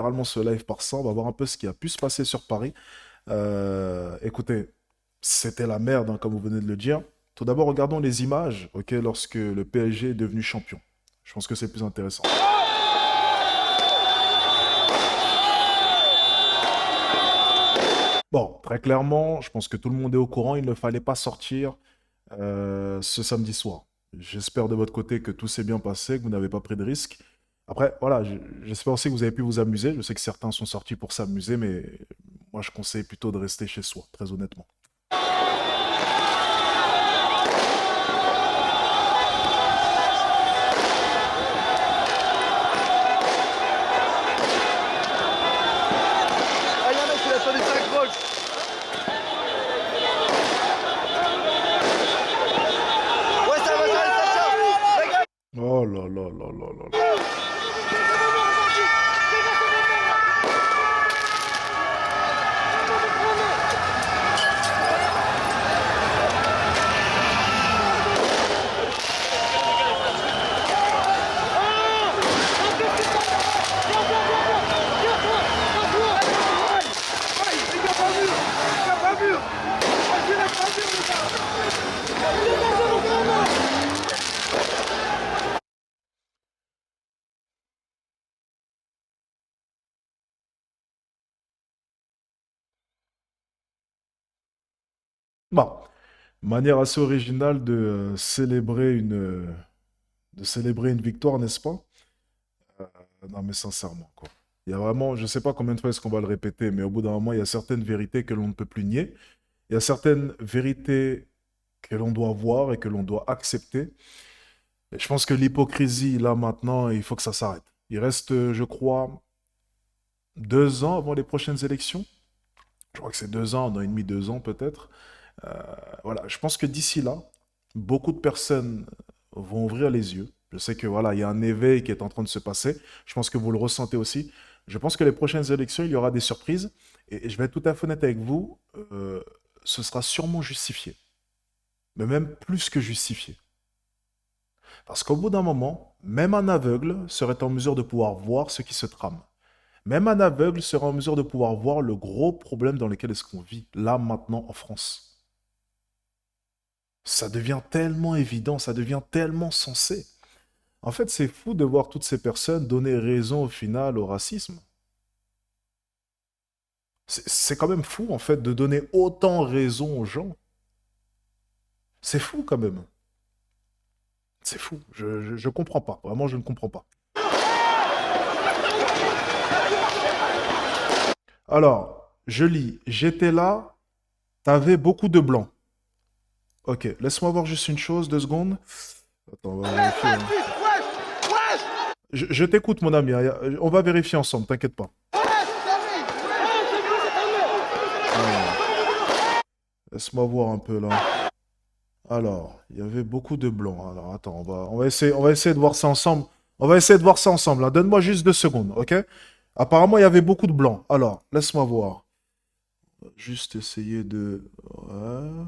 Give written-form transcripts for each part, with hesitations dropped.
littéralement ce live par ça. On va voir un peu ce qui a pu se passer sur Paris. Écoutez, c'était la merde, hein, comme vous venez de le dire. Tout d'abord, regardons les images, ok, lorsque le PSG est devenu champion. Je pense que c'est plus intéressant. Bon, très clairement, je pense que tout le monde est au courant, il ne fallait pas sortir ce samedi soir. J'espère de votre côté que tout s'est bien passé, que vous n'avez pas pris de risques. Après, voilà, j'espère aussi que vous avez pu vous amuser. Je sais que certains sont sortis pour s'amuser, mais moi, je conseille plutôt de rester chez soi, très honnêtement. Ah, y a un mec qui a sonné 5 volts. Ouais, ça va, ça charge. Oh là là là là là là. Bon, manière assez originale de célébrer une victoire, n'est-ce pas? Non, mais sincèrement, quoi. Il y a vraiment, je ne sais pas combien de fois est-ce qu'on va le répéter, mais au bout d'un moment, il y a certaines vérités que l'on ne peut plus nier. Il y a certaines vérités que l'on doit voir et que l'on doit accepter. Et je pense que l'hypocrisie, là, maintenant, il faut que ça s'arrête. Il reste, je crois, 2 ans avant les prochaines élections. Je crois que c'est 2 ans, 1 an et demi, 2 ans peut-être. Euh, voilà, je pense que d'ici là, beaucoup de personnes vont ouvrir les yeux. Je sais que voilà, il y a un éveil qui est en train de se passer. Je pense que vous le ressentez aussi. Je pense que les prochaines élections, il y aura des surprises. Et je vais être tout à fait honnête avec vous, ce sera sûrement justifié. Mais même plus que justifié. Parce qu'au bout d'un moment, même un aveugle serait en mesure de pouvoir voir ce qui se trame. Même un aveugle serait en mesure de pouvoir voir le gros problème dans lequel est-ce qu'on vit, là, maintenant, en France. Ça devient tellement évident, ça devient tellement sensé. En fait, c'est fou de voir toutes ces personnes donner raison au final au racisme. C'est quand même fou, en fait, de donner autant raison aux gens. C'est fou, quand même. C'est fou. Je comprends pas. Vraiment, je ne comprends pas. Alors, je lis. J'étais là, t'avais beaucoup de blancs. Ok, laisse-moi voir juste une chose, 2 secondes. Attends, on va vérifier, hein. Je t'écoute, mon ami, hein. On va vérifier ensemble, t'inquiète pas. Laisse-moi voir un peu là. Alors, il y avait beaucoup de blancs. Alors, attends, on va essayer de voir ça ensemble. On va essayer de voir ça ensemble, là. Donne-moi juste 2 secondes, ok? Apparemment, il y avait beaucoup de blancs. Alors, laisse-moi voir. Juste essayer de... Ouais.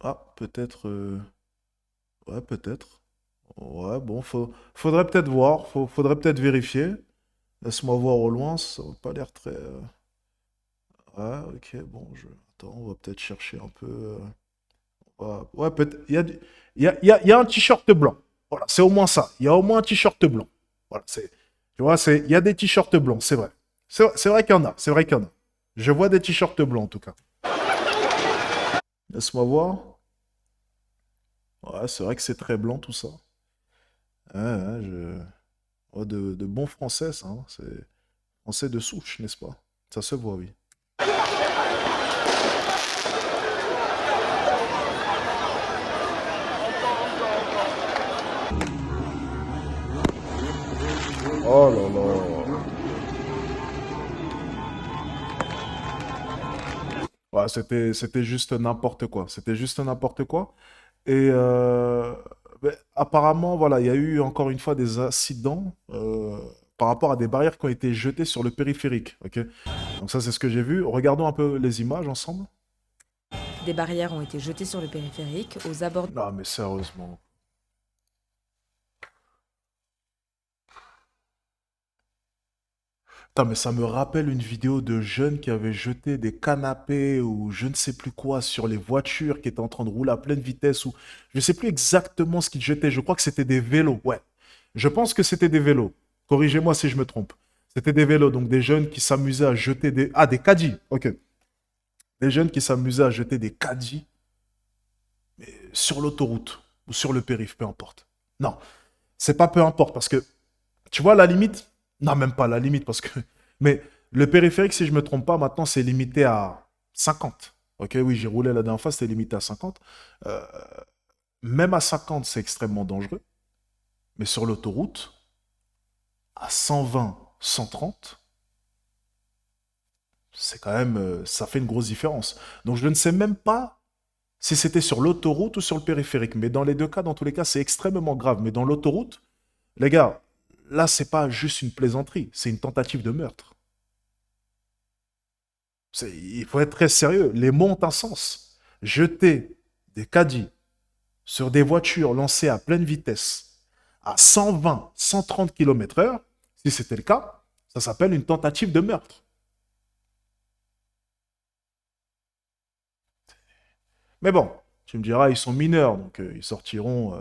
Ah, peut-être... Ouais, peut-être. Ouais, bon, faudrait peut-être voir. Faudrait peut-être vérifier. Laisse-moi voir au loin, ça n'a pas l'air très... Ouais, ok, bon, Attends, on va peut-être chercher un peu... Ouais, peut-être... Il y a un t-shirt blanc. Voilà, c'est au moins ça. Il y a au moins un t-shirt blanc. Voilà, c'est... Tu vois, il y a des t-shirts blancs, c'est vrai. C'est vrai qu'il y en a, c'est vrai qu'il y en a. Je vois des t-shirts blancs, en tout cas. Laisse-moi voir. Ouais, c'est vrai que c'est très blanc, tout ça. Ouais, ouais, ouais, de bons français, ça, hein. C'est français de souche, n'est-ce pas? Ça se voit, oui. Oh là là. Ouais, c'était juste n'importe quoi. C'était juste n'importe quoi. Et ben, apparemment, voilà, il y a eu encore une fois des incidents par rapport à des barrières qui ont été jetées sur le périphérique. Ok. Donc ça, c'est ce que j'ai vu. Regardons un peu les images ensemble. Des barrières ont été jetées sur le périphérique aux abords Non, mais sérieusement. Putain, mais ça me rappelle une vidéo de jeunes qui avaient jeté des canapés ou je ne sais plus quoi sur les voitures qui étaient en train de rouler à pleine vitesse ou je ne sais plus exactement ce qu'ils jetaient. Je crois que c'était des vélos. Ouais, je pense que c'était des vélos. Corrigez-moi si je me trompe. C'était des vélos, donc des jeunes qui s'amusaient à jeter des... Ah, des caddies, ok. Des jeunes qui s'amusaient à jeter des caddies sur l'autoroute ou sur le périph', peu importe. Non, c'est pas peu importe parce que, tu vois, la limite, non, même pas la limite parce que, mais le périphérique, si je me trompe pas, maintenant c'est limité à 50. Ok, oui, j'ai roulé la dernière fois, c'était limité à 50. Euh, Même à 50, c'est extrêmement dangereux, mais sur l'autoroute, à 120, 130, c'est quand même, ça fait une grosse différence. Donc je ne sais même pas si c'était sur l'autoroute ou sur le périphérique, mais dans les deux cas, dans tous les cas, c'est extrêmement grave. Mais dans l'autoroute, les gars, là, c'est pas juste une plaisanterie, c'est une tentative de meurtre. Il faut être très sérieux. Les mots ont un sens. Jeter des caddies sur des voitures lancées à pleine vitesse, à 120, 130 km/h, si c'était le cas, ça s'appelle une tentative de meurtre. Mais bon, tu me diras, ils sont mineurs, donc ils sortiront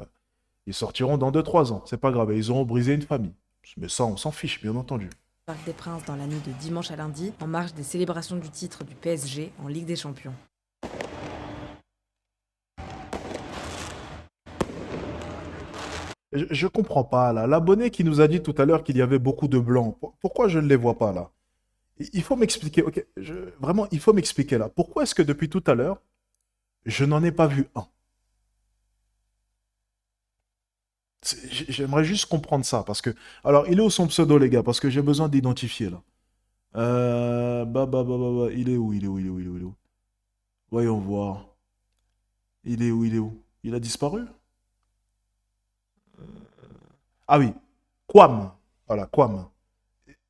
dans 2 3 ans. C'est pas grave, ils auront brisé une famille. Mais ça, on s'en fiche, bien entendu. Parc des Princes dans la nuit de dimanche à lundi, en marge des célébrations du titre du PSG en Ligue des Champions. Je comprends pas, là. L'abonné qui nous a dit tout à l'heure qu'il y avait beaucoup de blancs, pourquoi je ne les vois pas, là? Il faut m'expliquer, ok? Vraiment, il faut m'expliquer, là. Pourquoi est-ce que depuis tout à l'heure, je n'en ai pas vu un? J'aimerais juste comprendre ça, parce que... Alors, il est où son pseudo, les gars? Parce que j'ai besoin d'identifier, là. Il est où? Il est où? Il est où? Il est où? Il est où? Voyons voir. Il est où? Il est où? Il a disparu? Ah oui, Quam. Voilà, Quam.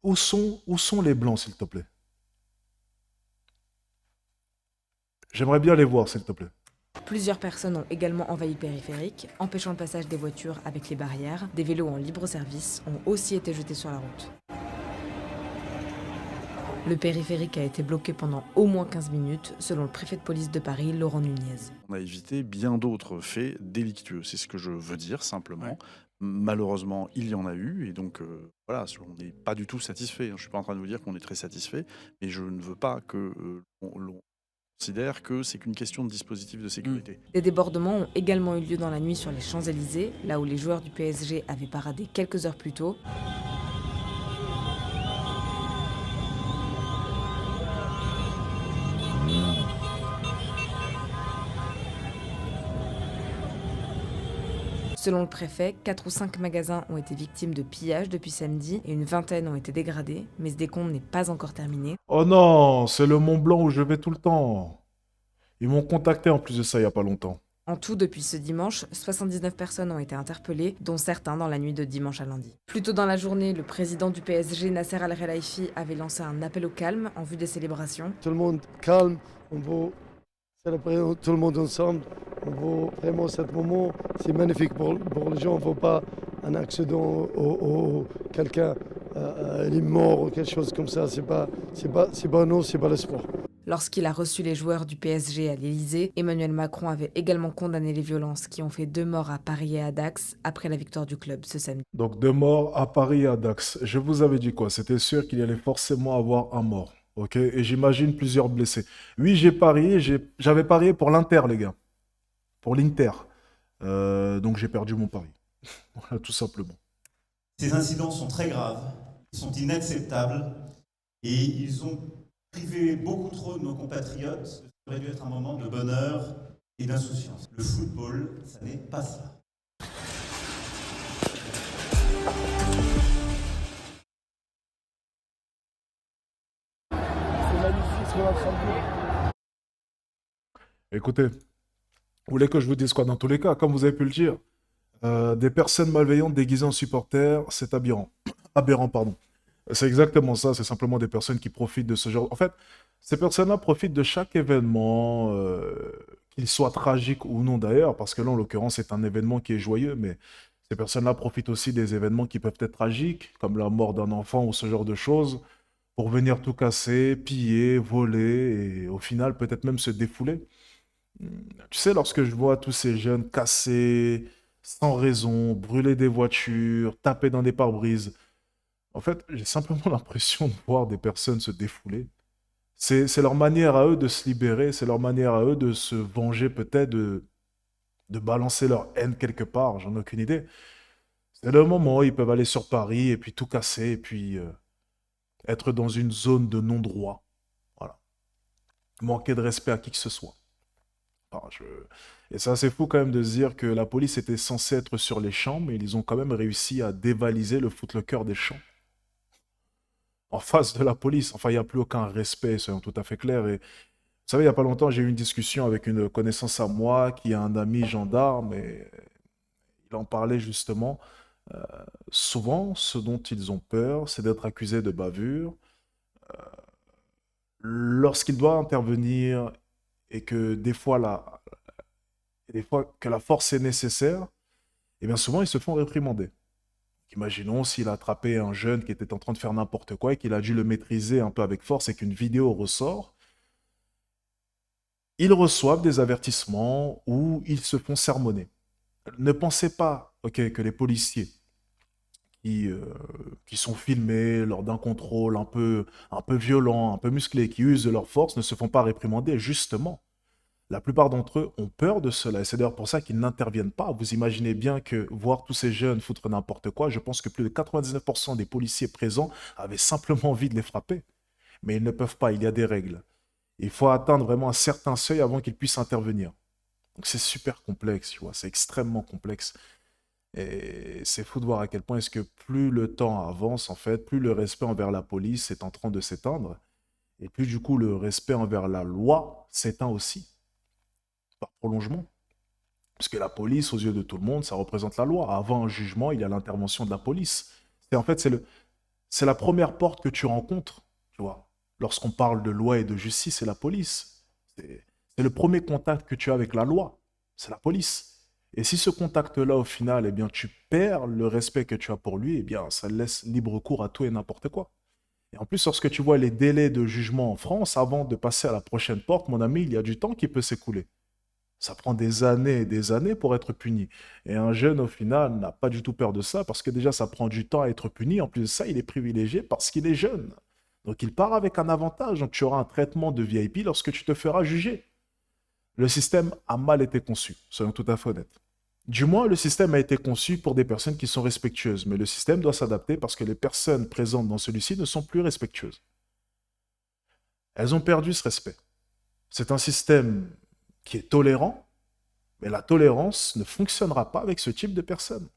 Où sont les blancs, s'il te plaît? J'aimerais bien les voir, s'il te plaît. Plusieurs personnes ont également envahi le périphérique, empêchant le passage des voitures avec les barrières. Des vélos en libre service ont aussi été jetés sur la route. Le périphérique a été bloqué pendant au moins 15 minutes, selon le préfet de police de Paris, Laurent Nunez. On a évité bien d'autres faits délictueux, c'est ce que je veux dire simplement. Ouais. Malheureusement, il y en a eu, et donc voilà, on n'est pas du tout satisfait. Je ne suis pas en train de vous dire qu'on est très satisfait, mais je ne veux pas que l'on considère que c'est qu'une question de dispositif de sécurité. Des débordements ont également eu lieu dans la nuit sur les Champs-Élysées, là où les joueurs du PSG avaient paradé quelques heures plus tôt. Selon le préfet, 4 ou 5 magasins ont été victimes de pillages depuis samedi et une vingtaine ont été dégradés, mais ce décompte n'est pas encore terminé. Oh non, c'est le Mont Blanc où je vais tout le temps. Ils m'ont contacté en plus de ça il n'y a pas longtemps. En tout, depuis ce dimanche, 79 personnes ont été interpellées, dont certains dans la nuit de dimanche à lundi. Plus tôt dans la journée, le président du PSG, Nasser Al-Khelaifi, avait lancé un appel au calme en vue des célébrations. Tout le monde calme, on va célébrer tout le monde ensemble. On voit vraiment ce moment, c'est magnifique pour les gens. On ne voit pas un accident ou quelqu'un est mort ou quelque chose comme ça. C'est pas nous, c'est pas l'espoir. Lorsqu'il a reçu les joueurs du PSG à l'Elysée, Emmanuel Macron avait également condamné les violences qui ont fait 2 morts à Paris et à Dax après la victoire du club ce samedi. Donc 2 morts à Paris et à Dax. Je vous avais dit quoi? C'était sûr qu'il y allait forcément avoir un mort. Ok? Et j'imagine plusieurs blessés. Oui, j'ai parié, j'avais parié pour l'Inter, les gars. Pour l'Inter. Donc j'ai perdu mon pari. Voilà, tout simplement. Ces incidents sont très graves, ils sont inacceptables et ils ont privé beaucoup trop de nos compatriotes. Ça aurait dû être un moment de bonheur et d'insouciance. Le football, ça n'est pas ça. C'est magnifique ce qu'on est en train de dire. Écoutez, vous voulez que je vous dise quoi? Dans tous les cas, comme vous avez pu le dire, des personnes malveillantes déguisées en supporters, c'est aberrant. Aberrant, pardon. C'est exactement ça, c'est simplement des personnes qui profitent de ce genre... En fait, ces personnes-là profitent de chaque événement, qu'il soit tragique ou non d'ailleurs, parce que là, en l'occurrence, c'est un événement qui est joyeux, mais ces personnes-là profitent aussi des événements qui peuvent être tragiques, comme la mort d'un enfant ou ce genre de choses, pour venir tout casser, piller, voler et au final peut-être même se défouler. Tu sais, lorsque je vois tous ces jeunes casser sans raison, brûler des voitures, taper dans des pare-brises, en fait, j'ai simplement l'impression de voir des personnes se défouler. C'est leur manière à eux de se libérer, c'est leur manière à eux de se venger peut-être, de balancer leur haine quelque part, j'en ai aucune idée. C'est le moment où ils peuvent aller sur Paris et puis tout casser et puis être dans une zone de non-droit. Voilà. Manquer de respect à qui que ce soit. Enfin, et c'est assez fou quand même de se dire que la police était censée être sur les champs, mais ils ont quand même réussi à dévaliser le footlocker des champs. En face de la police. Enfin, il n'y a plus aucun respect, soyons tout à fait clairs. Et vous savez, il n'y a pas longtemps, j'ai eu une discussion avec une connaissance à moi qui a un ami gendarme et il en parlait justement. Euh, Souvent, ce dont ils ont peur, c'est d'être accusés de bavure. Lorsqu'il doit intervenir et que des fois que la force est nécessaire, et bien souvent ils se font réprimander. Imaginons s'il a attrapé un jeune qui était en train de faire n'importe quoi et qu'il a dû le maîtriser un peu avec force et qu'une vidéo ressort, ils reçoivent des avertissements ou ils se font sermonner. Ne pensez pas, ok, que les policiers qui, euh, qui sont filmés lors d'un contrôle un peu violent, un peu musclé, qui usent de leur force, ne se font pas réprimander. Justement, la plupart d'entre eux ont peur de cela. Et c'est d'ailleurs pour ça qu'ils n'interviennent pas. Vous imaginez bien que voir tous ces jeunes foutre n'importe quoi, je pense que plus de 99% des policiers présents avaient simplement envie de les frapper. Mais ils ne peuvent pas, il y a des règles. Il faut atteindre vraiment un certain seuil avant qu'ils puissent intervenir. Donc c'est super complexe, tu vois, c'est extrêmement complexe. Et c'est fou de voir à quel point est-ce que plus le temps avance, en fait, plus le respect envers la police est en train de s'éteindre, et plus du coup le respect envers la loi s'éteint aussi, par prolongement. Parce que la police, aux yeux de tout le monde, ça représente la loi. Avant un jugement, il y a l'intervention de la police. Et en fait, c'est la première porte que tu rencontres, tu vois. Lorsqu'on parle de loi et de justice, c'est la police. C'est le premier contact que tu as avec la loi, c'est la police. Et si ce contact-là, au final, eh bien, tu perds le respect que tu as pour lui, eh bien, ça laisse libre cours à tout et n'importe quoi. Et en plus, lorsque tu vois les délais de jugement en France, avant de passer à la prochaine porte, mon ami, il y a du temps qui peut s'écouler. Ça prend des années et des années pour être puni. Et un jeune, au final, n'a pas du tout peur de ça, parce que déjà, ça prend du temps à être puni. En plus de ça, il est privilégié parce qu'il est jeune. Donc, il part avec un avantage. Donc, tu auras un traitement de VIP lorsque tu te feras juger. Le système a mal été conçu, soyons tout à fait honnêtes. Du moins, le système a été conçu pour des personnes qui sont respectueuses, mais le système doit s'adapter parce que les personnes présentes dans celui-ci ne sont plus respectueuses. Elles ont perdu ce respect. C'est un système qui est tolérant, mais la tolérance ne fonctionnera pas avec ce type de personnes.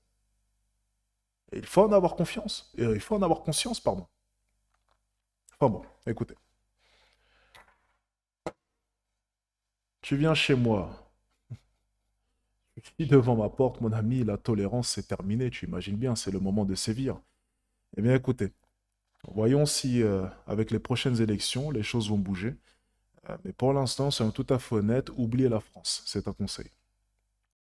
Et il faut en avoir confiance. Il faut en avoir conscience, pardon. Enfin bon, écoutez. Tu viens chez moi, tu dis devant ma porte, mon ami, la tolérance c'est terminé, tu imagines bien, c'est le moment de sévir. Eh bien écoutez, voyons si avec les prochaines élections, les choses vont bouger. Mais pour l'instant, soyons tout à fait honnêtes, oubliez la France, c'est un conseil.